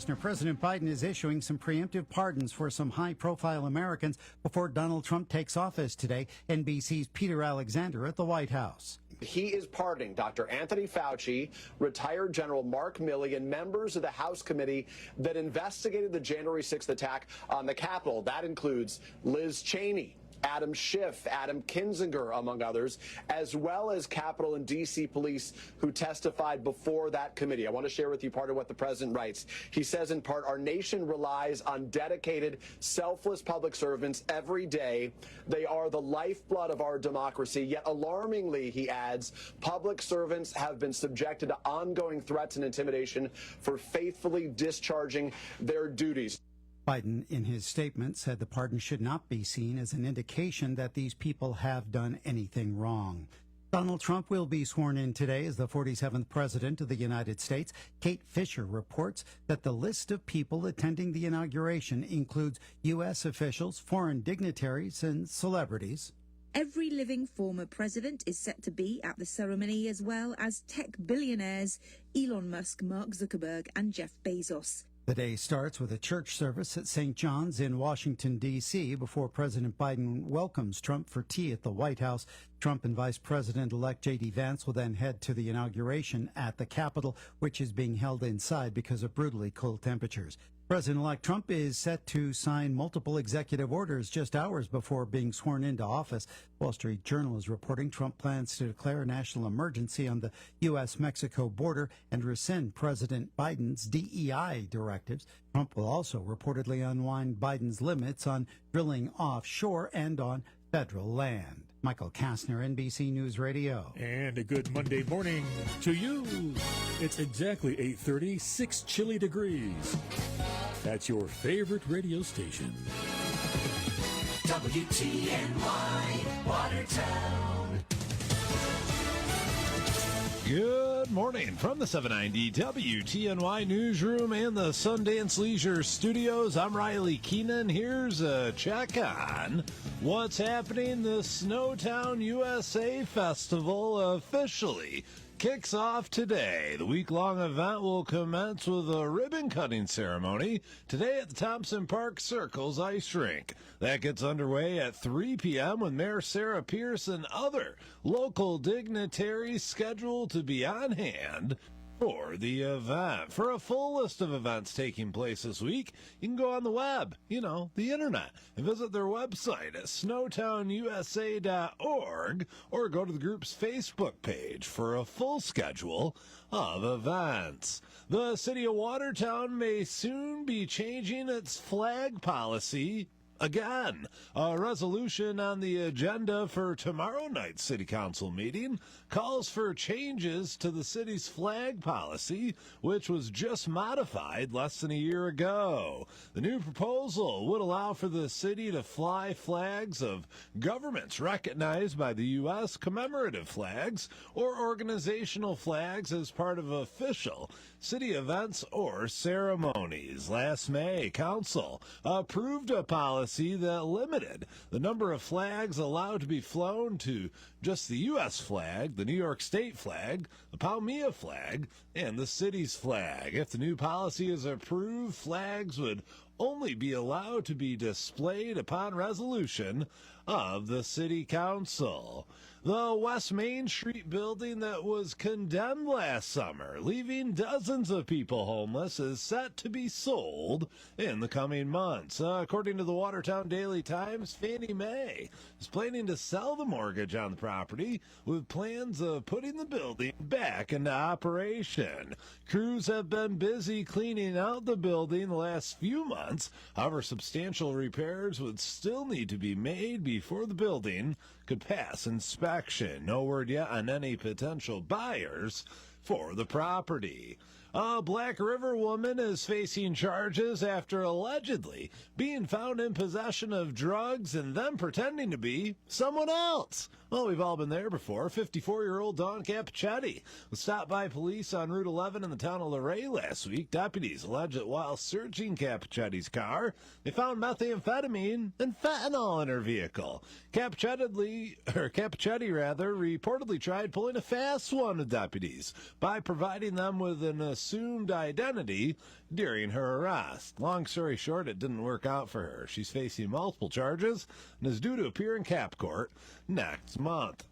Kastner. President Biden is issuing some preemptive pardons for some high-profile Americans before Donald Trump takes office today. NBC's Peter Alexander at the White House. He is pardoning Dr. Anthony Fauci, retired General Mark Milley, and members of the House committee that investigated the January 6th attack on the Capitol. That includes Liz Cheney, Adam Schiff, Adam Kinzinger, among others, as well as Capitol and D.C. police who testified before that committee. I want to share with you part of what the president writes. He says, in part, our nation relies on dedicated, selfless public servants every day. They are the lifeblood of our democracy. Yet, alarmingly, he adds, public servants have been subjected to ongoing threats and intimidation for faithfully discharging their duties. Biden, in his statement, said the pardon should not be seen as an indication that these people have done anything wrong. Donald Trump will be sworn in today as the 47th president of the United States. Kate Fisher reports that the list of people attending the inauguration includes U.S. officials, foreign dignitaries, and celebrities. Every living former president is set to be at the ceremony, as well as tech billionaires Elon Musk, Mark Zuckerberg, and Jeff Bezos. The day starts with a church service at St. John's in Washington, D.C. before President Biden welcomes Trump for tea at the White House. Trump and Vice President-elect J.D. Vance will then head to the inauguration at the Capitol, which is being held inside because of brutally cold temperatures. President-elect Trump is set to sign multiple executive orders just hours before being sworn into office. Wall Street Journal is reporting Trump plans to declare a national emergency on the U.S.-Mexico border and rescind President Biden's DEI directives. Trump will also reportedly unwind Biden's limits on drilling offshore and on federal land. Michael Kastner, NBC News Radio. And a good Monday morning to you. It's exactly 8:30, 6 chilly degrees. That's your favorite radio station. WTNY, Watertown. Good morning from the 790 WTNY Newsroom and the Sundance Leisure Studios. I'm Riley Keenan. Here's a check on what's happening. The Snowtown USA Festival officially kicks off today. The week-long event will commence with a ribbon-cutting ceremony today at the Thompson Park Circles Ice Rink. That gets underway at 3 p.m. with Mayor Sarah Pierce and other local dignitaries scheduled to be on hand for the event. For a full list of events taking place this week, you can go on the web, the internet, and visit their website at snowtownusa.org or go to the group's Facebook page for a full schedule of events. The city of Watertown may soon be changing its flag policy again. A resolution on the agenda for tomorrow night's city council meeting calls for changes to the city's flag policy, which was just modified less than a year ago. The new proposal would allow for the city to fly flags of governments recognized by the U.S., commemorative flags, or organizational flags as part of official city events or ceremonies. Last May, council approved a policy that limited the number of flags allowed to be flown to just the U.S. flag, the New York State flag, the Palmilla flag, and the city's flag. If the new policy is approved, flags would only be allowed to be displayed upon resolution of the city council. The West Main Street building that was condemned last summer, leaving dozens of people homeless, is set to be sold in the coming months. According to the Watertown Daily Times, Fannie Mae is planning to sell the mortgage on the property with plans of putting the building back into operation. Crews have been busy cleaning out the building the last few months. However, substantial repairs would still need to be made before the building could pass inspection. No word yet on any potential buyers for the property. A Black River woman is facing charges after allegedly being found in possession of drugs and then pretending to be someone else. Well, we've all been there before. 54-year-old Dawn Capichetti was stopped by police on Route 11 in the town of Luray last week. Deputies allege that while searching Capichetti's car, they found methamphetamine and fentanyl in her vehicle. Capichetti reportedly tried pulling a fast one with deputies by providing them with an assumed identity during her arrest. Long story short, it didn't work out for her. She's facing multiple charges and is due to appear in Cap Court next month.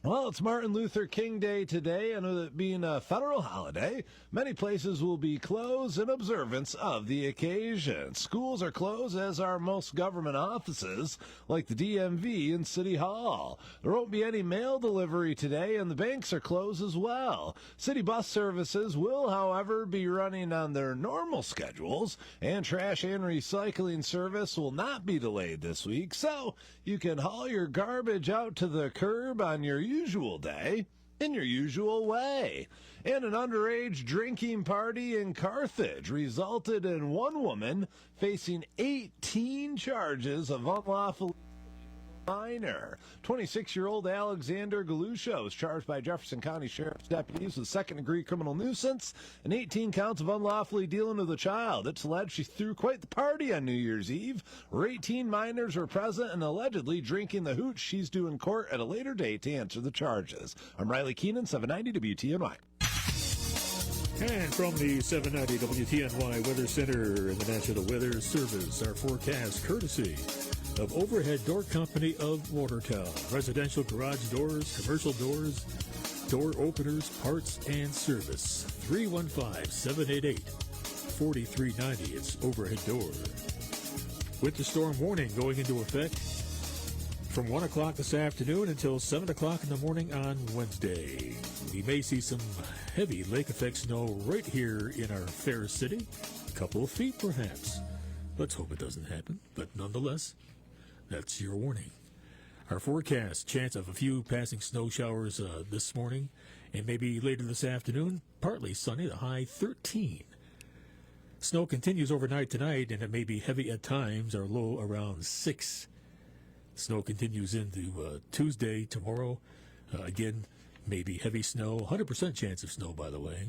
Well, it's Martin Luther King Day today, and with it being a federal holiday, many places will be closed in observance of the occasion. Schools are closed, as are most government offices, like the DMV and City Hall. There won't be any mail delivery today, and the banks are closed as well. City bus services will, however, be running on their normal schedules, and trash and recycling service will not be delayed this week, so you can haul your garbage out to the curb on your usual day in your usual way. And an underage drinking party in Carthage resulted in one woman facing 18 charges of unlawful minor. 26-year-old Alexander Galusha was charged by Jefferson County Sheriff's deputies with second-degree criminal nuisance and 18 counts of unlawfully dealing with a child. It's alleged she threw quite the party on New Year's Eve, where 18 minors were present and allegedly drinking the hooch. She's due in court at a later date to answer the charges. I'm Riley Keenan, 790 WTNY. And from the 790 WTNY Weather Center and the National Weather Service, our forecast courtesy of Overhead Door Company of Watertown. Residential garage doors, commercial doors, door openers, parts, and service. 315-788-4390. It's Overhead Door. With the storm warning going into effect from 1 o'clock this afternoon until 7 o'clock in the morning on Wednesday. We may see some heavy lake effect snow right here in our fair city. A couple of feet, perhaps. Let's hope it doesn't happen, but nonetheless, that's your warning. Our forecast, chance of a few passing snow showers this morning and maybe later this afternoon. Partly sunny, the high 13. Snow continues overnight tonight, and it may be heavy at times, our low around 6. Snow continues into Tuesday, tomorrow. Again, maybe heavy snow. 100% chance of snow, by the way.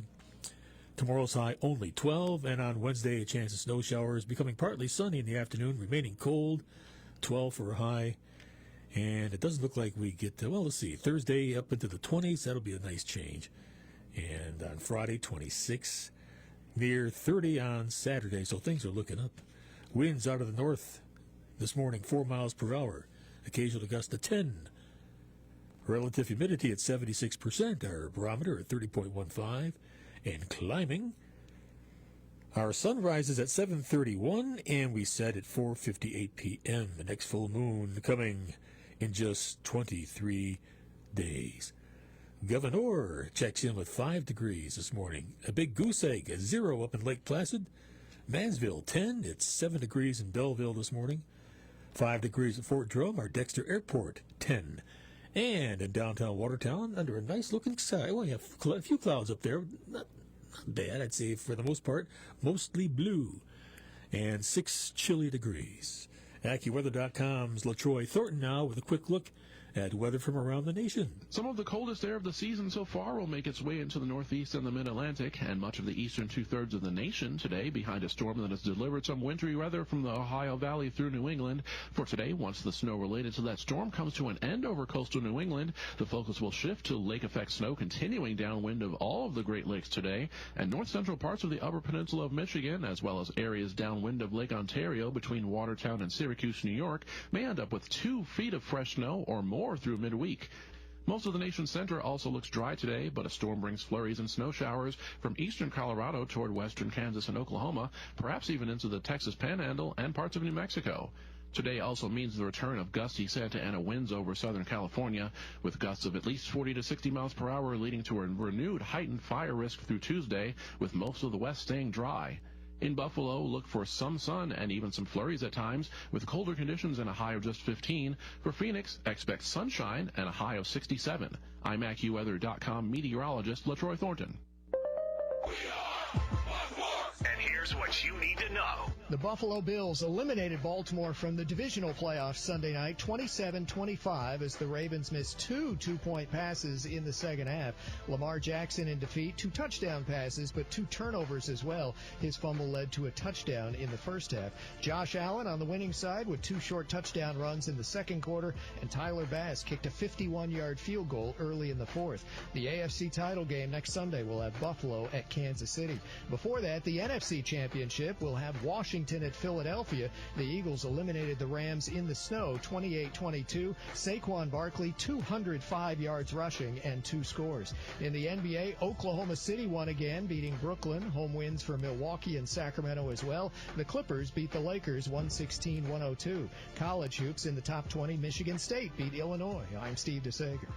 Tomorrow's high only 12, and on Wednesday, a chance of snow showers, becoming partly sunny in the afternoon, remaining cold. 12 for a high, and it doesn't look like we get, well, let's see, Thursday up into the 20s. That'll be a nice change. And on Friday, 26, near 30 on Saturday, so things are looking up. Winds out of the north this morning, 4 miles per hour, occasional gust of 10. Relative humidity at 76%, our barometer at 30.15, and climbing. Our sun rises at 7:31, and we set at 4:58 p.m. The next full moon coming in just 23 days. Governor checks in with 5 degrees this morning. A big goose egg, a 0 up in Lake Placid. Mansville, 10. It's 7 degrees in Belleville this morning. 5 degrees at Fort Drum. Our Dexter Airport, 10. And in downtown Watertown, under a nice-looking sky. Well, you have a few clouds up there. Not bad, I'd say, for the most part. Mostly blue. And 6 chilly degrees. AccuWeather.com's LaTroy Thornton now with a quick look at weather from around the nation. Some of the coldest air of the season so far will make its way into the northeast and the mid-Atlantic and much of the eastern two-thirds of the nation today behind a storm that has delivered some wintry weather from the Ohio Valley through New England. For today, once the snow related to that storm comes to an end over coastal New England, the focus will shift to lake-effect snow continuing downwind of all of the Great Lakes today and north-central parts of the upper peninsula of Michigan, as well as areas downwind of Lake Ontario between Watertown and Syracuse, New York, may end up with 2 feet of fresh snow or more through midweek. Most of the nation's center also looks dry today, but a storm brings flurries and snow showers from eastern Colorado toward western Kansas and Oklahoma, perhaps even into the Texas Panhandle and parts of New Mexico. Today also means the return of gusty Santa Ana winds over Southern California, with gusts of at least 40 to 60 miles per hour, leading to a renewed heightened fire risk through Tuesday, with most of the west staying dry. In Buffalo, look for some sun and even some flurries at times, with colder conditions and a high of just 15. For Phoenix, expect sunshine and a high of 67. I'm AccuWeather.com meteorologist LaTroy Thornton. We are 1-4. And here Here's what you need to know. The Buffalo Bills eliminated Baltimore from the divisional playoffs Sunday night, 27-25, as the Ravens missed two two-point passes in the second half. Lamar Jackson in defeat, 2 touchdown passes, but 2 turnovers as well. His fumble led to a touchdown in the first half. Josh Allen on the winning side with 2 short touchdown runs in the second quarter, and Tyler Bass kicked a 51-yard field goal early in the fourth. The AFC title game next Sunday will have Buffalo at Kansas City. Before that, the NFC Championship will have Washington at Philadelphia. The Eagles eliminated the Rams in the snow, 28-22. Saquon Barkley, 205 yards rushing and 2 scores. In the NBA, Oklahoma City won again, beating Brooklyn. Home wins for Milwaukee and Sacramento as well. The Clippers beat the Lakers 116-102. College hoops in the top 20, Michigan State beat Illinois. I'm Steve DeSager.